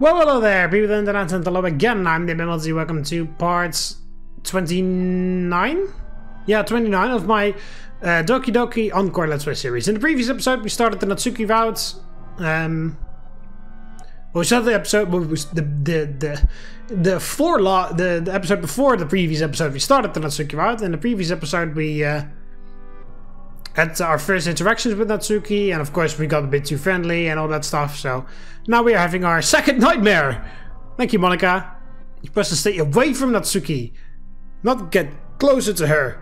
Well, hello there, people in the internet, and hello again. I'm TheMBmulti. Welcome to part 29? Yeah, 29 of my Doki Doki Encore Let's Play series. In the previous episode, we started the Natsuki route. Well, we started the episode, the episode before the previous episode. We started the Natsuki route. In the previous episode, we had our first interactions with Natsuki, and of course, we got a bit too friendly and all that stuff. So now we are having our second nightmare. Thank you, Monika. You're supposed to stay away from Natsuki, not get closer to her.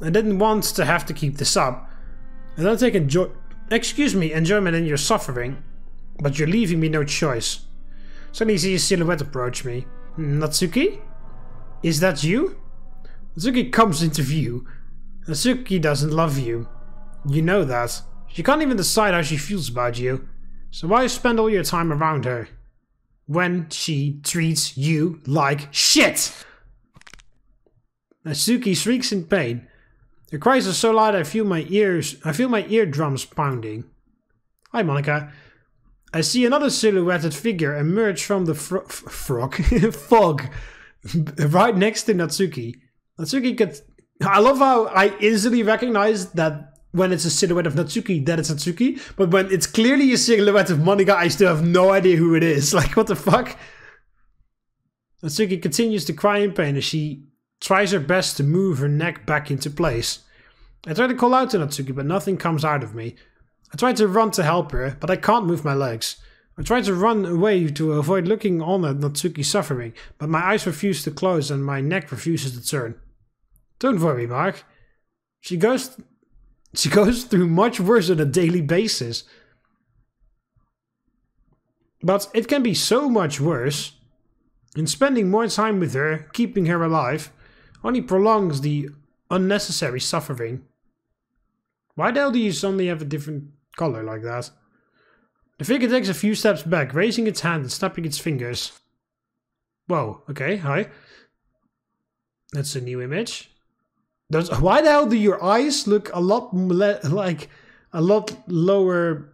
I didn't want to have to keep this up. I don't take enjoyment in your suffering, but you're leaving me no choice. Suddenly I see a silhouette approach me. Natsuki? Is that you? Natsuki comes into view. Natsuki doesn't love you. You know that. She can't even decide how she feels about you. So why spend all your time around her when she treats you like shit? Natsuki shrieks in pain. Her cries are so loud I feel my eardrums pounding. Hi, Monika. I see another silhouetted figure emerge from the fog right next to Natsuki. I love how I instantly recognize that when it's a silhouette of Natsuki, that it's Natsuki. But when it's clearly a silhouette of Monika, I still have no idea who it is. Like, what the fuck? Natsuki continues to cry in pain as she tries her best to move her neck back into place. I try to call out to Natsuki, but nothing comes out of me. I try to run to help her, but I can't move my legs. I try to run away to avoid looking on at Natsuki suffering, but my eyes refuse to close and my neck refuses to turn. Don't worry, Mark. She goes through much worse on a daily basis. But it can be so much worse. And spending more time with her, keeping her alive, only prolongs the unnecessary suffering. Why the hell do you suddenly have a different color like that? The figure takes a few steps back, raising its hand and snapping its fingers. Whoa, okay, hi. That's a new image. Why the hell do your eyes look a lot like a lot lower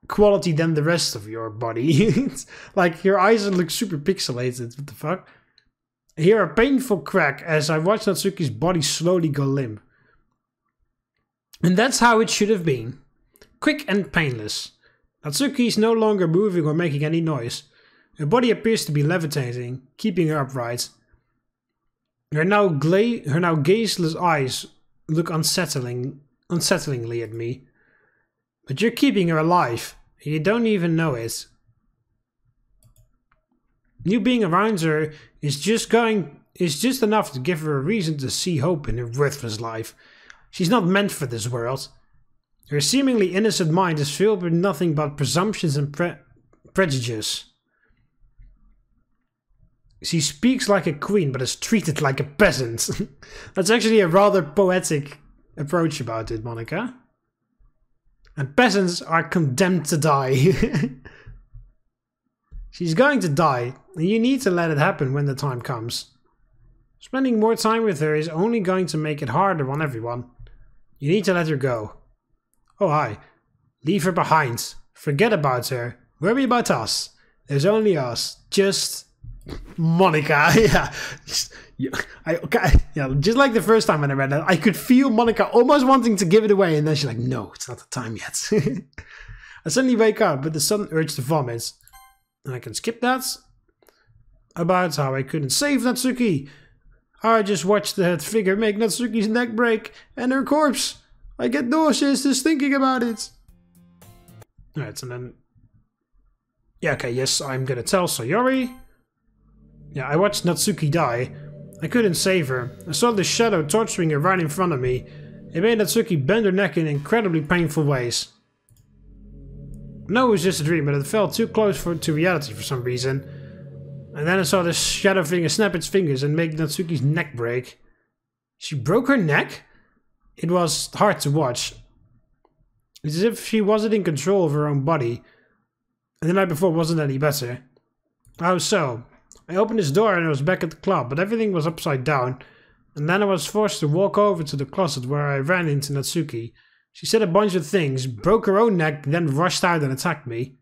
quality than the rest of your body? It's like your eyes look super pixelated. What the fuck? I hear a painful crack as I watch Natsuki's body slowly go limp. And that's how it should have been. Quick and painless. Natsuki is no longer moving or making any noise. Her body appears to be levitating, keeping her upright. Her now gazeless eyes look unsettlingly at me. But you're keeping her alive, and you don't even know it. You being around her is just enough to give her a reason to see hope in her worthless life. She's not meant for this world. Her seemingly innocent mind is filled with nothing but presumptions and prejudice. She speaks like a queen, but is treated like a peasant. That's actually a rather poetic approach about it, Monika. And peasants are condemned to die. She's going to die, and you need to let it happen when the time comes. Spending more time with her is only going to make it harder on everyone. You need to let her go. Oh hi. Leave her behind. Forget about her. Worry about us. There's only us. Just Monika. Yeah, just like the first time when I read that, I could feel Monika almost wanting to give it away, and then she's like, no, it's not the time yet. I suddenly wake up with the sudden urge to vomit. And I can skip that. About how I couldn't save Natsuki. How I just watched that figure make Natsuki's neck break and her corpse. I get nauseous just thinking about it. Alright, and then... Yeah, okay, yes, I'm gonna tell Sayori. Yeah, I watched Natsuki die. I couldn't save her. I saw the shadow torturing her right in front of me. It made Natsuki bend her neck in incredibly painful ways. No, it was just a dream, but it felt too close to reality for some reason. And then I saw this shadow figure snap its fingers and make Natsuki's neck break. She broke her neck? It was hard to watch. It's as if she wasn't in control of her own body. And the night before wasn't any better. How so? I opened this door and I was back at the club, but everything was upside down. And then I was forced to walk over to the closet where I ran into Natsuki. She said a bunch of things, broke her own neck, then rushed out and attacked me.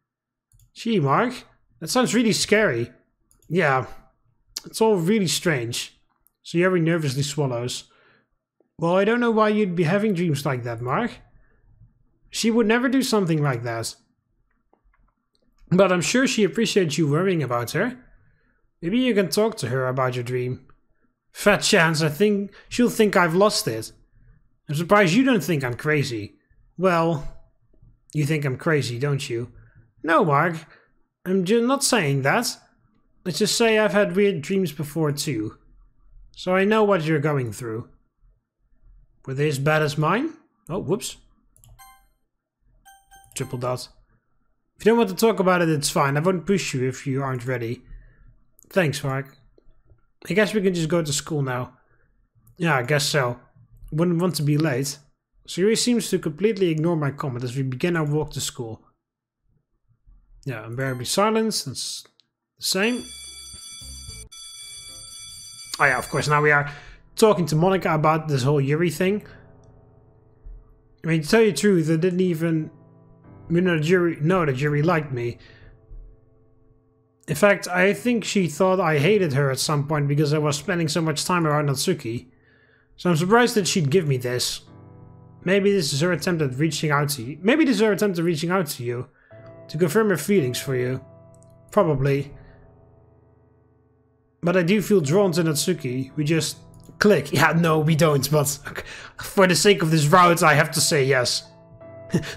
Gee, Mark, That sounds really scary. Yeah, it's all really strange. So Yuri nervously swallows. Well, I don't know why you'd be having dreams like that, Mark. She would never do something like that. But I'm sure she appreciates you worrying about her. Maybe you can talk to her about your dream. Fat chance, I think she'll think I've lost it. I'm surprised you don't think I'm crazy. Well, you think I'm crazy, don't you? No, Mark. I'm just not saying that. Let's just say I've had weird dreams before too. So I know what you're going through. Were they as bad as mine? Oh, whoops. Triple dot. If you don't want to talk about it, it's fine. I won't push you if you aren't ready. Thanks, Mark. I guess we can just go to school now. Yeah, I guess so. Wouldn't want to be late. So Yuri seems to completely ignore my comment as we begin our walk to school. Yeah, unbearably silenced. That's the same. Oh yeah, of course, now we are talking to Monika about this whole Yuri thing. I mean, to tell you the truth, I didn't even know that Yuri liked me. In fact, I think she thought I hated her at some point because I was spending so much time around Natsuki. So I'm surprised that she'd give me this. Maybe this is her attempt at reaching out to you. Maybe this is her attempt at reaching out to you. To confirm her feelings for you. Probably. But I do feel drawn to Natsuki. We just click. Yeah, no, we don't, but for the sake of this route, I have to say yes.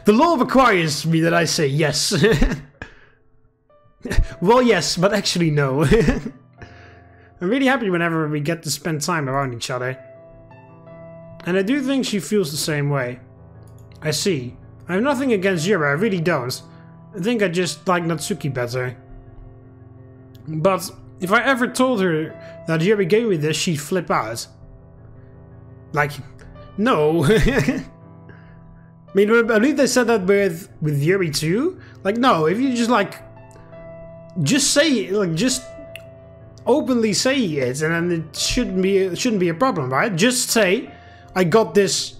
The law requires me that I say yes. Well, yes, but actually no. I'm really happy whenever we get to spend time around each other. And I do think she feels the same way. I see. I have nothing against Yuri, I really don't. I think I just like Natsuki better. But if I ever told her that Yuri gave me this, she'd flip out. Like, no. I mean, I believe they said that with Yuri too. Like, no, if you just like, just say it, like, just openly say it, and then it shouldn't be a problem, right? Just say, I got this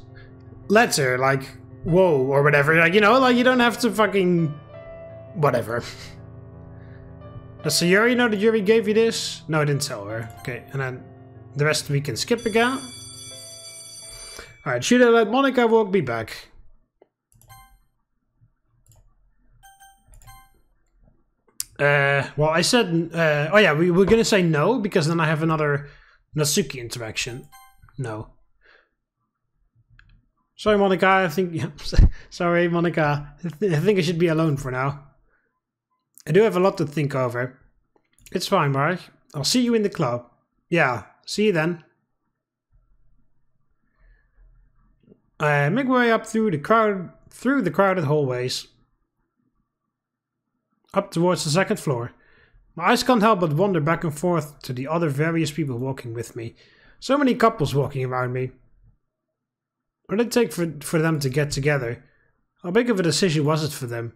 letter, like, whoa, or whatever. Like, you know, like, you don't have to fucking, whatever. Does Sayuri know that Yuri gave you this? No, I didn't tell her. Okay, and then the rest we can skip again. Alright, should I let Monika walk me back? Well, I said, oh yeah, we were gonna say no, because then I have another Natsuki interaction. No. Sorry, Monika, I think, sorry, Monika, I think I should be alone for now. I do have a lot to think over. It's fine, Mark. I'll see you in the club. Yeah, see you then. I make my way up through the crowded hallways. Up towards the second floor. My eyes can't help but wander back and forth to the other various people walking with me. So many couples walking around me. What did it take for them to get together? How big of a decision was it for them?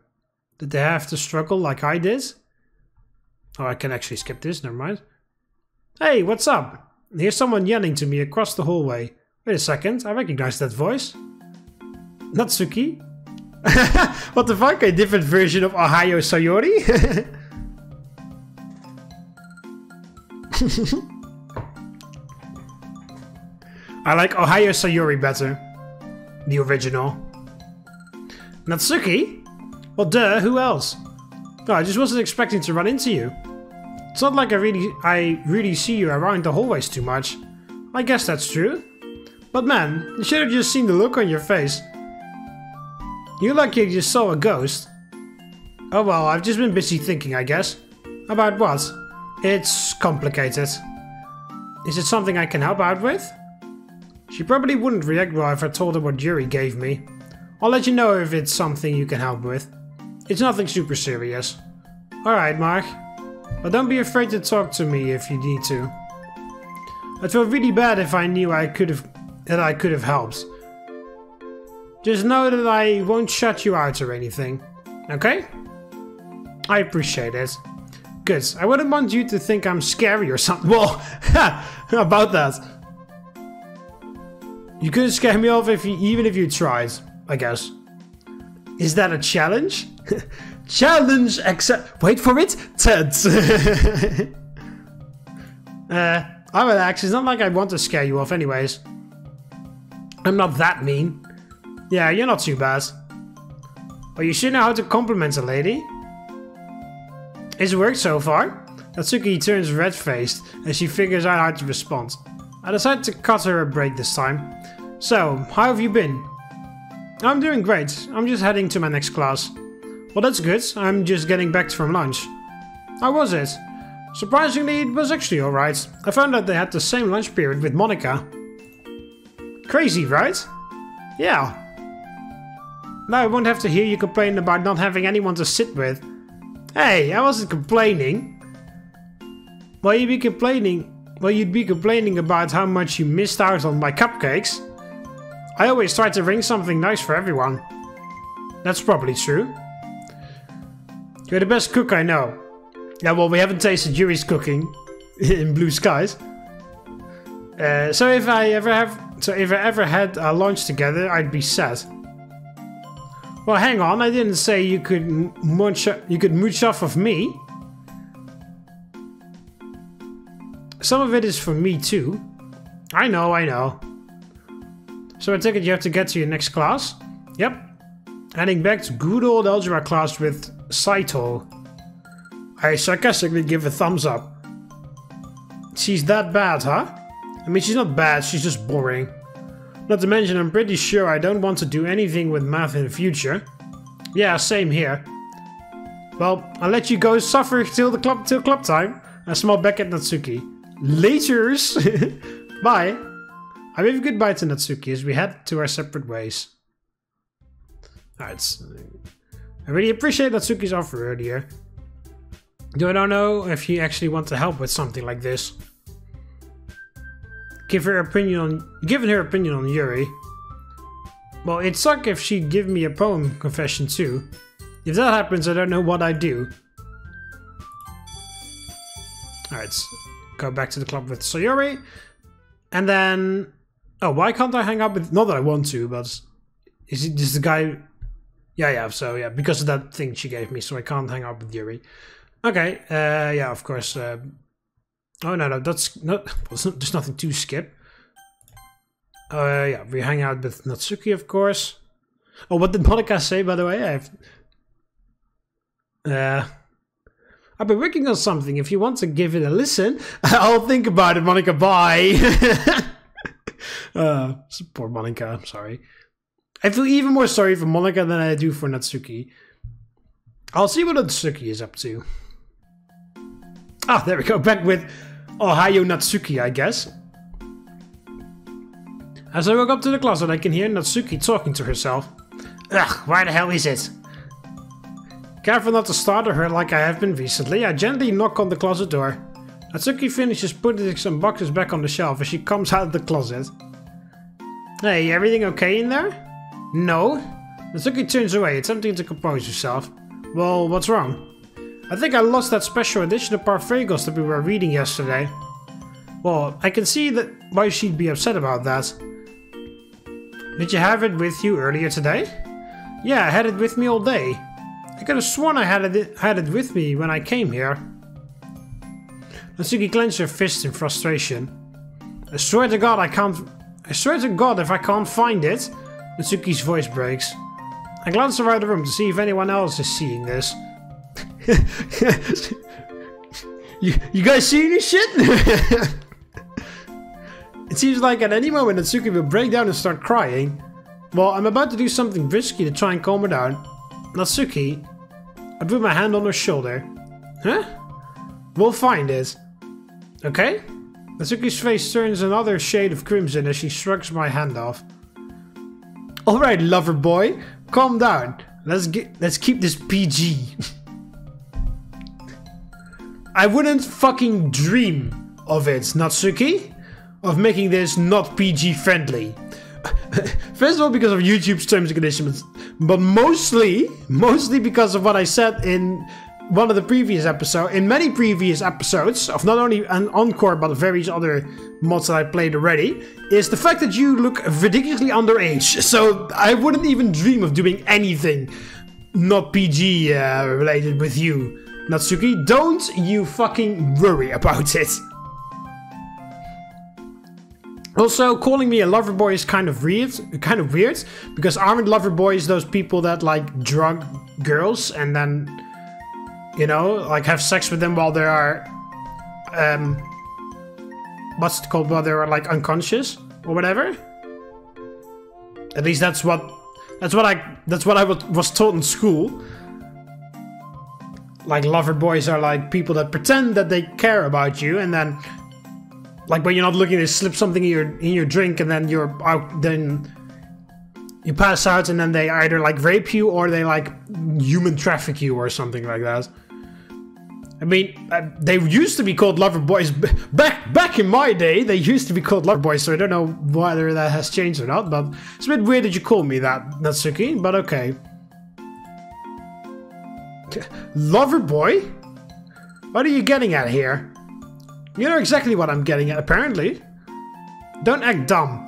Did they have to struggle like I did? Oh, I can actually skip this, never mind. Hey, what's up? Here's someone yelling to me across the hallway. Wait a second, I recognize that voice. Natsuki? What the fuck, a different version of Ohio Sayori? I like Ohio Sayori better. The original. Natsuki? Well, duh, who else? No, I just wasn't expecting to run into you. It's not like I really see you around the hallways too much. I guess that's true. But man, you should have just seen the look on your face. You like you just saw a ghost. Oh well, I've just been busy thinking, I guess. About what? It's complicated. Is it something I can help out with? She probably wouldn't react well if I told her what Yuri gave me. I'll let you know if it's something you can help with. It's nothing super serious. Alright, Mark. But don't be afraid to talk to me if you need to. I'd feel really bad if I knew I could have helped. Just know that I won't shut you out or anything. Okay? I appreciate it. Good. I wouldn't want you to think I'm scary or something. Well, about that. You couldn't scare me off even if you tried, I guess. Is that a challenge? Challenge accept. Wait for it. 10. I relax. It's not like I want to scare you off anyways. I'm not that mean. Yeah, you're not too bad. Well, you should know how to compliment a lady. It's worked so far. Natsuki turns red-faced as she figures out how to respond. I decide to cut her a break this time. So, how have you been? I'm doing great. I'm just heading to my next class. Well, that's good. I'm just getting back from lunch. How was it? Surprisingly, it was actually alright. I found out they had the same lunch period with Monika. Crazy, right? Yeah. Now I won't have to hear you complain about not having anyone to sit with. Hey, I wasn't complaining. Well, you'd be complaining about how much you missed out on my cupcakes. I always try to bring something nice for everyone. That's probably true. You're the best cook I know. Yeah, well, we haven't tasted Yuri's cooking in Blue Skies. So if I ever had a lunch together, I'd be sad. Well, hang on, I didn't say you could mooch off of me. Some of it is for me too. I know. So I take it you have to get to your next class? Yep. Heading back to good old algebra class with Saito. I sarcastically give a thumbs up. She's that bad, huh? I mean, she's not bad, she's just boring. Not to mention, I'm pretty sure I don't want to do anything with math in the future. Yeah, same here. Well, I'll let you go suffer till club time. I smile back at Natsuki. Laters! Bye! I wave goodbye to Natsuki as we head to our separate ways. Alright. I really appreciate Natsuki's offer earlier. Though I don't know if you actually want to help with something like this. Given her opinion on Yuri. Well, it'd suck if she'd give me a poem confession too. If that happens, I don't know what I'd do. Alright, go back to the club with Sayori. And then... Oh, why can't I hang out with... Not that I want to, but... Is it just the guy... Yeah, so yeah, because of that thing she gave me, so I can't hang out with Yuri. Okay, yeah, of course. Oh, no, that's not... There's nothing to skip. Yeah, we hang out with Natsuki, of course. Oh, what did Monika say, by the way? I've been working on something. If you want to give it a listen, I'll think about it, Monika. Bye. Poor Monika, I'm sorry. I feel even more sorry for Monika than I do for Natsuki. I'll see what Natsuki is up to. Ah, there we go. Back with Ohio Natsuki, I guess. As I walk up to the closet, I can hear Natsuki talking to herself. Ugh, why the hell is it? Careful not to startle her like I have been recently, I gently knock on the closet door. Natsuki finishes putting some boxes back on the shelf as she comes out of the closet. Hey, everything okay in there? No. Natsuki turns away, attempting to compose herself. Well, what's wrong? I think I lost that special edition of Parfagos that we were reading yesterday. Well, I can see that why she'd be upset about that. Did you have it with you earlier today? Yeah, I had it with me all day. I could have sworn I had it with me when I came here. Natsuki clenched her fist in frustration. I swear to God if I can't find it. Natsuki's voice breaks. I glance around the room to see if anyone else is seeing this. you guys seeing this shit? It seems like at any moment Natsuki will break down and start crying. Well, I'm about to do something risky to try and calm her down. Natsuki, I put my hand on her shoulder. Huh? We'll find it. Okay? Natsuki's face turns another shade of crimson as she shrugs my hand off. Alright, lover boy, calm down. Let's keep this PG. I wouldn't fucking dream of it, Natsuki. Of making this not PG friendly. First of all, because of YouTube's terms and conditions, but mostly because of what I said in one of the previous episodes, in many previous episodes of not only an Encore but various other mods that I played already, is the fact that you look ridiculously underage. So I wouldn't even dream of doing anything not PG related with you, Natsuki. Don't you fucking worry about it. Also, calling me a lover boy is kind of weird, because aren't lover boys those people that like drug girls and then, you know, like have sex with them while they are, what's it called, while they are like unconscious or whatever? At least that's what I was taught in school. Like lover boys are like people that pretend that they care about you, and then, like when you're not looking, they slip something in your drink, and then you're out. Then you pass out, and then they either like rape you or they like human traffic you or something like that. I mean, they used to be called lover boys back in my day. They used to be called lover boys, so I don't know whether that has changed or not. But it's a bit weird that you call me that, Natsuki. But okay. Lover boy? What are you getting at here? You know exactly what I'm getting at, apparently. Don't act dumb.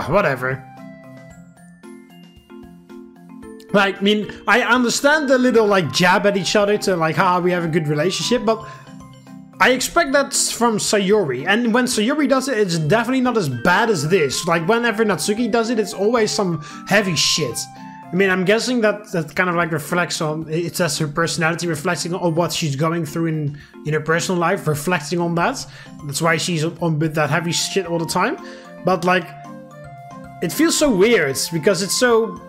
Whatever. Like, I mean, I understand the little, like, jab at each other to, like, we have a good relationship, but I expect that's from Sayori. And when Sayori does it, it's definitely not as bad as this. Like, whenever Natsuki does it, it's always some heavy shit. I mean, I'm guessing that kind of, like, reflects on... It's as her personality reflecting on what she's going through in her personal life, reflecting on that. That's why she's on with that heavy shit all the time. But, like, it feels so weird, because it's so...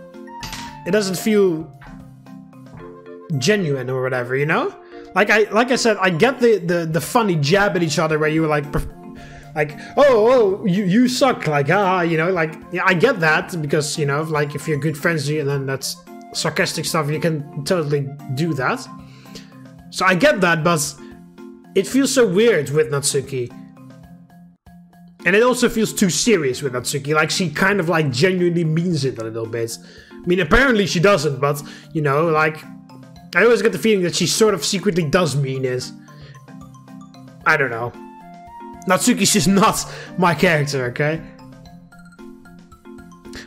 It doesn't feel genuine or whatever, you know? Like I said, I get the funny jab at each other where you were like, oh, you suck, like, you know, like, yeah, I get that, because, you know, like, if you're good friends and then that's sarcastic stuff, you can totally do that. So I get that, but it feels so weird with Natsuki. And it also feels too serious with Natsuki, like, she kind of, like, genuinely means it a little bit. I mean, apparently she doesn't, but, you know, like, I always get the feeling that she sort of secretly does mean it. I don't know. Natsuki's just not my character, okay?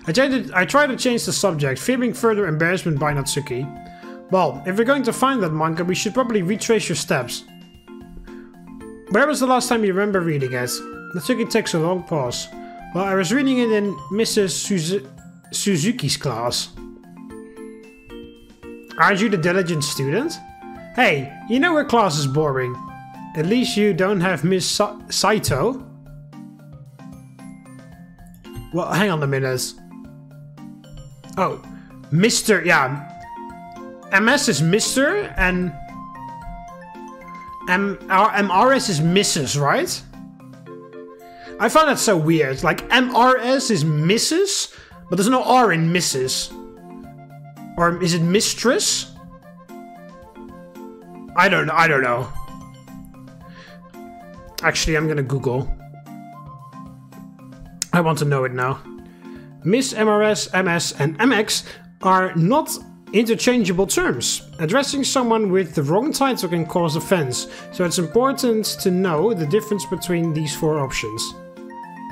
I tried to change the subject, fearing further embarrassment by Natsuki. Well, if we're going to find that manga, we should probably retrace your steps. Where was the last time you remember reading it? Natsuki takes a long pause. Well, I was reading it in Mrs. Suzuki's class. Aren't you the diligent student? Hey, you know her class is boring. At least you don't have Miss Saito. Well, hang on a minute. Oh, Mr. Yeah. MS is Mr. and MRS is Mrs., right? I find that so weird. Like, MRS is Mrs., but there's no R in Mrs. Or is it Mistress? I don't know. Actually, I'm gonna Google. I want to know it now. Miss, MRS, MS, and MX are not interchangeable terms. Addressing someone with the wrong title can cause offense, so it's important to know the difference between these four options.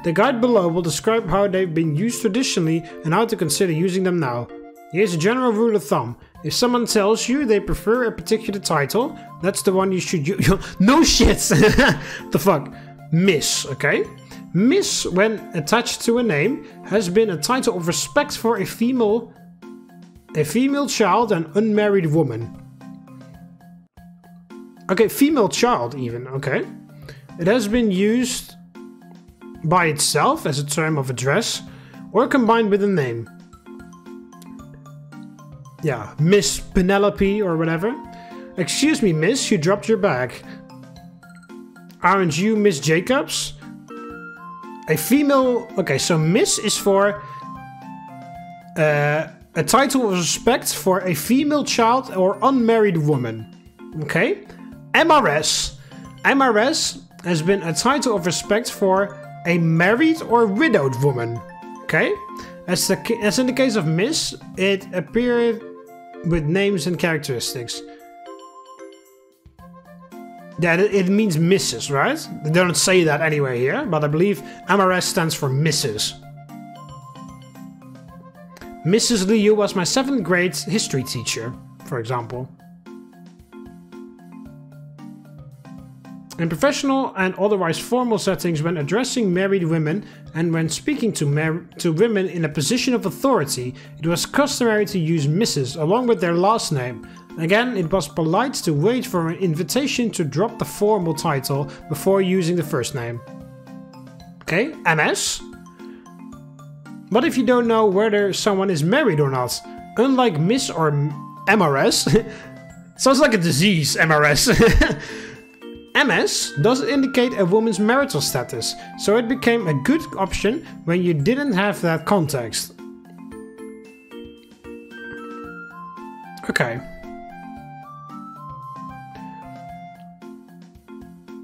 The guide below will describe how they've been used traditionally and how to consider using them now. Here's a general rule of thumb. If someone tells you they prefer a particular title, that's the one you should use. No shit! The fuck? Miss, okay? Miss, when attached to a name, has been a title of respect for a female child and unmarried woman. Okay, female child even, okay. It has been used by itself as a term of address or combined with a name. Yeah, Miss Penelope or whatever. Excuse me, miss, you dropped your bag. Aren't you Miss Jacobs? A female... Okay, so Miss is for a title of respect for a female child or unmarried woman. Okay? MRS. MRS has been a title of respect for a married or widowed woman. Okay? As in the case of Miss, it appeared with names and characteristics. Yeah, it means Mrs., right? They don't say that anywhere here, but I believe MRS stands for Mrs. Mrs. Liu was my 7th grade history teacher, for example. In professional and otherwise formal settings, when addressing married women and when speaking to women in a position of authority, it was customary to use Mrs. along with their last name. Again, it was polite to wait for an invitation to drop the formal title before using the first name. Okay, MS? What if you don't know whether someone is married or not? Unlike Miss or MRS, sounds like a disease, MRS. MS doesn't indicate a woman's marital status, so it became a good option when you didn't have that context. Okay.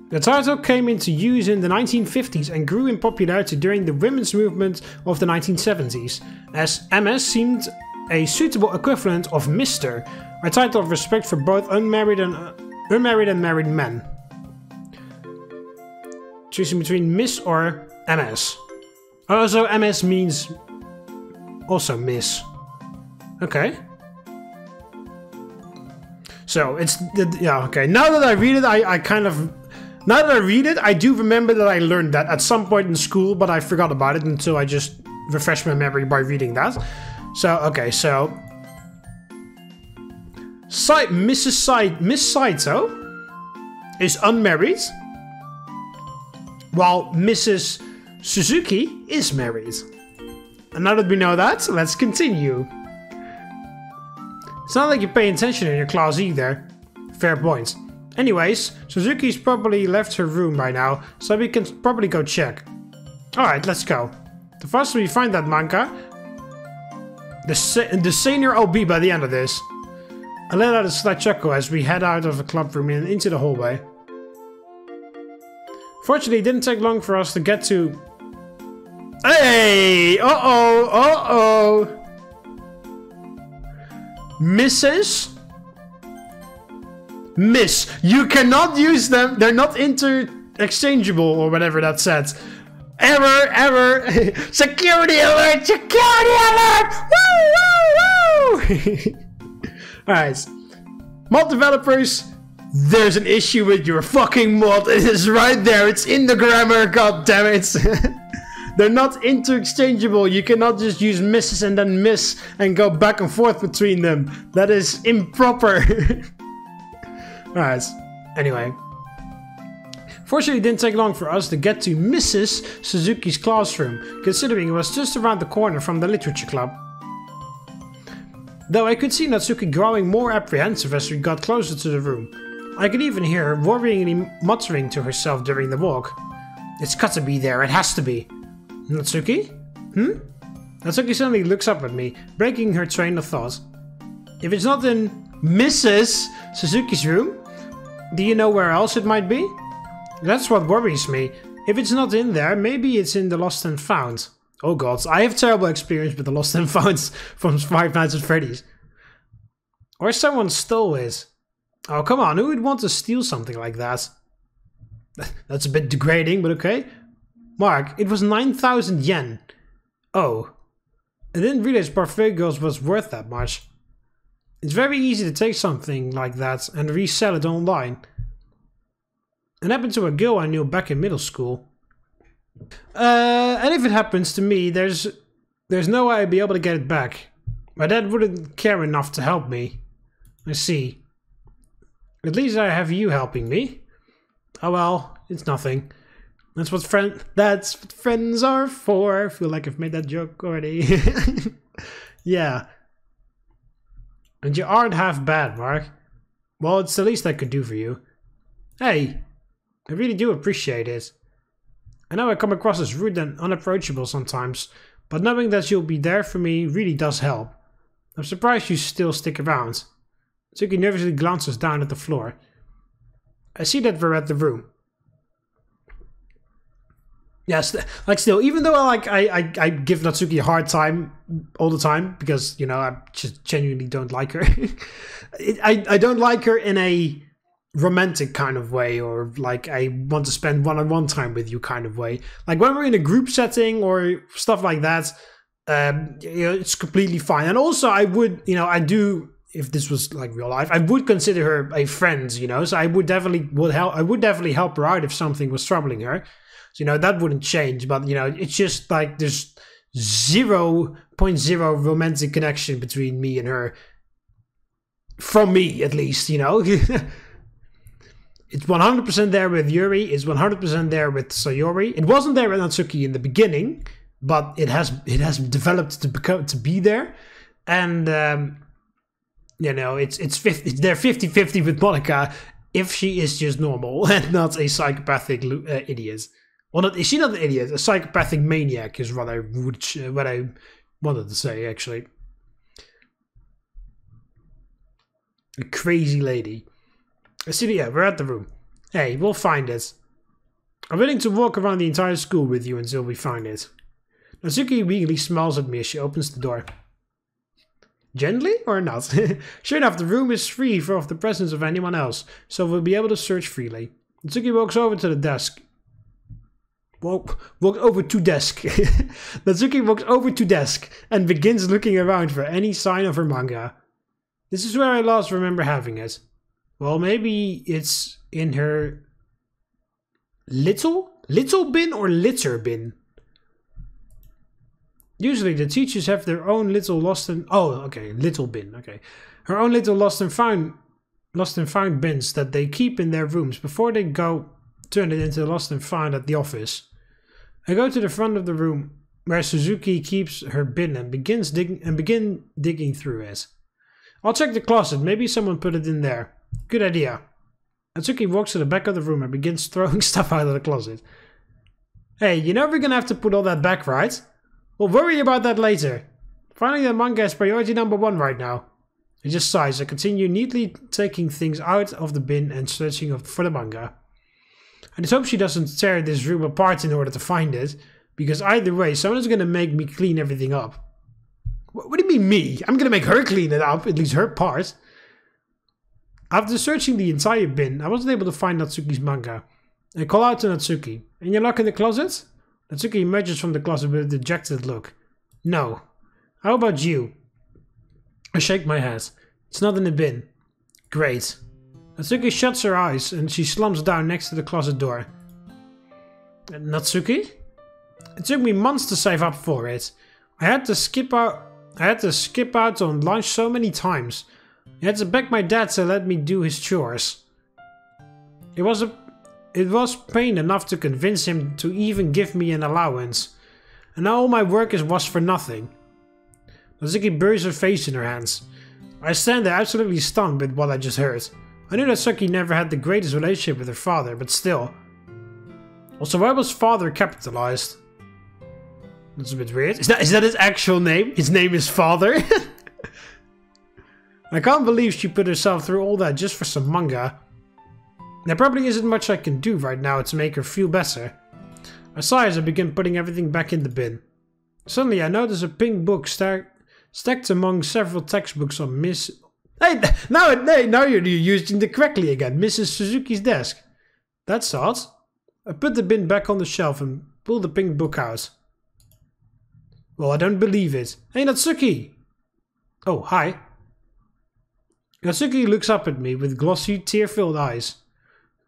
The title came into use in the 1950s and grew in popularity during the women's movement of the 1970s, as MS seemed a suitable equivalent of Mr., a title of respect for both unmarried and married men. Choosing between Miss or MS. Also, MS means also Miss. Okay. So it's yeah, okay. Now that I read it, now that I read it, I do remember that I learned that at some point in school, but I forgot about it until I just refreshed my memory by reading that. So, okay, so Miss Saito is unmarried, while Mrs. Suzuki is married. And now that we know that, let's continue. It's not like you pay attention in your class either. Fair point. Anyways, Suzuki's probably left her room by now, so we can probably go check. Alright, let's go. The faster we find that manga, the saner I'll be by the end of this. I let out a slight chuckle as we head out of the club room and into the hallway. Fortunately, it didn't take long for us to get to... Hey! Uh-oh! Mrs.? Miss. You cannot use them. They're not interchangeable or whatever that said. Error! Security alert! Security alert! Woo! Alright. Mod developers... There's an issue with your fucking mod. It is right there. It's in the grammar. God damn it. They're not interchangeable. You cannot just use Mrs. and then Miss and go back and forth between them. That is improper. Alright. Anyway. Fortunately, it didn't take long for us to get to Mrs. Suzuki's classroom, considering it was just around the corner from the literature club. Though I could see Natsuki growing more apprehensive as we got closer to the room. I could even hear her worryingly muttering to herself during the walk. It's got to be there, it has to be. Natsuki? Natsuki suddenly looks up at me, breaking her train of thought. If it's not in Mrs. Suzuki's room, do you know where else it might be? That's what worries me. If it's not in there, maybe it's in the Lost and Found. Oh god, I have terrible experience with the Lost and Founds from Five Nights at Freddy's. Or someone stole it. Oh, come on, who would want to steal something like that? That's a bit degrading, but okay. Mark, it was 9,000 yen. Oh. I didn't realize Parfait Girls was worth that much. It's very easy to take something like that and resell it online. It happened to a girl I knew back in middle school. And if it happens to me, there's no way I'd be able to get it back. My dad wouldn't care enough to help me. I see. At least I have you helping me. Oh well, it's nothing. That's what friends are for. I feel like I've made that joke already. Yeah. And you aren't half bad, Mark. Well, it's the least I could do for you. Hey, I really do appreciate it. I know I come across as rude and unapproachable sometimes, but knowing that you'll be there for me really does help. I'm surprised you still stick around. Suki nervously glances down at the floor. I see that we're at the room. Yes, like still, even though I give Natsuki a hard time all the time, because, you know, I just genuinely don't like her. I don't like her in a romantic kind of way, or like I want to spend one-on-one time with you kind of way. Like when we're in a group setting or stuff like that, you know, it's completely fine. And also, I would, you know, I do, if this was like real life, I would consider her a friend, you know. So I would definitely help her out if something was troubling her. So, you know, that wouldn't change. But, you know, it's just like there's 0.0 romantic connection between me and her. From me, at least, you know. It's 100% there with Yuri. It's 100% there with Sayori. It wasn't there with Natsuki in the beginning, but it has developed to be there, and you know, it's they're 50-50 with Monika if she is just normal and not a psychopathic idiot. Well, is she not an idiot? A psychopathic maniac is what I wanted to say, actually. A crazy lady. I see. Yeah, we're at the room. Hey, we'll find it. I'm willing to walk around the entire school with you until we find it. Natsuki weakly smiles at me as she opens the door. Gently or not? Sure enough, the room is free of the presence of anyone else, so we'll be able to search freely. Natsuki walks over to the desk. Walk over to desk. Natsuki walks over to desk and begins looking around for any sign of her manga. This is where I last remember having it. Well, maybe it's in her little bin or litter bin. Usually the teachers have their own little lost and little bin. Okay, her own little lost and found bins that they keep in their rooms before they go turn it into lost and found at the office. I go to the front of the room where Suzuki keeps her bin and begin digging through it. I'll check the closet. Maybe someone put it in there. Good idea. Natsuki walks to the back of the room and begins throwing stuff out of the closet. Hey, you know we're gonna have to put all that back, right? We'll worry about that later. Finding the manga is priority number 1 right now. I just sighs. I continue neatly taking things out of the bin and searching for the manga. I just hope she doesn't tear this room apart in order to find it, because either way, someone's gonna make me clean everything up. What do you mean me? I'm gonna make her clean it up, at least her part. After searching the entire bin, I wasn't able to find Natsuki's manga. I call out to Natsuki. Any luck in the closet? Natsuki emerges from the closet with a dejected look. No. How about you? I shake my head. It's not in the bin. Great. Natsuki shuts her eyes and she slumps down next to the closet door. Natsuki? It took me months to save up for it. I had to skip out on lunch so many times. I had to beg my dad to let me do his chores. It was pain enough to convince him to even give me an allowance. And now all my work was for nothing. Natsuki buries her face in her hands. I stand there absolutely stunned with what I just heard. I knew Natsuki never had the greatest relationship with her father, but still. Also, why was father capitalized? That's a bit weird. Is that his actual name? His name is Father? I can't believe she put herself through all that just for some manga. There probably isn't much I can do right now to make her feel better. I sigh as I begin putting everything back in the bin. Suddenly I notice a pink book stacked among several textbooks on Miss... Hey, now you're using it correctly again. Mrs. Suzuki's desk. That's odd. I put the bin back on the shelf and pull the pink book out. Well, I don't believe it. Hey, Natsuki! Oh, hi. Natsuki looks up at me with glossy, tear-filled eyes.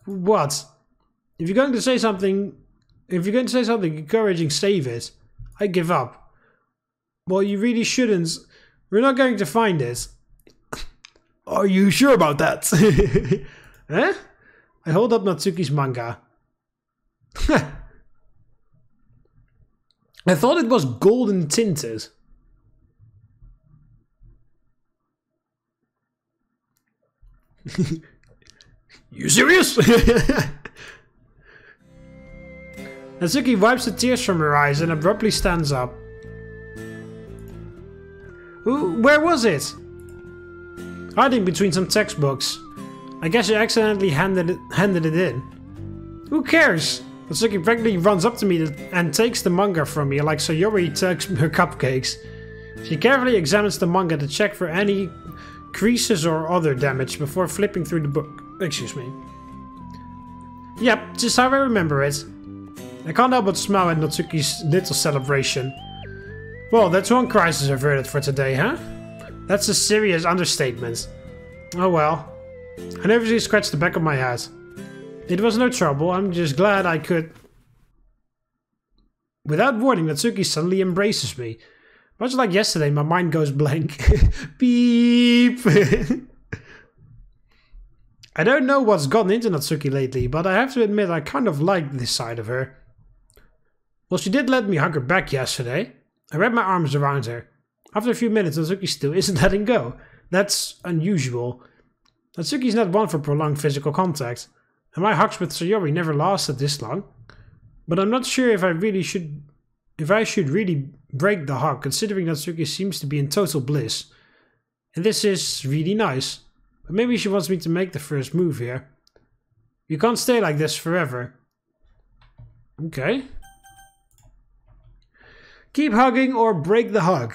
What? If you're going to say something encouraging, save it. I give up. Well, you really shouldn't. We're not going to find it. Are you sure about that? Huh? I hold up Natsuki's manga. I thought it was golden tinted. You serious? Natsuki wipes the tears from her eyes and abruptly stands up. Where was it? Hiding between some textbooks. I guess you accidentally handed it in. Who cares? Natsuki practically runs up to me and takes the manga from me like Sayori takes her cupcakes. She carefully examines the manga to check for any creases or other damage before flipping through the book. Excuse me. Yep, just how I remember it. I can't help but smile at Natsuki's little celebration. Well, that's one crisis averted for today, huh? That's a serious understatement. Oh well. I nervously scratched the back of my head. It was no trouble, I'm just glad I could... Without warning, Natsuki suddenly embraces me. Much like yesterday, my mind goes blank. Beep! I don't know what's gotten into Natsuki lately, but I have to admit I kind of like this side of her. Well, she did let me hug her back yesterday. I wrapped my arms around her. After a few minutes, Natsuki still isn't letting go. That's unusual. Natsuki's not one for prolonged physical contact, and my hugs with Sayori never lasted this long. But I'm not sure if I should really break the hug, considering Natsuki seems to be in total bliss. And this is really nice. But maybe she wants me to make the first move here. You can't stay like this forever. Okay. Keep hugging or break the hug.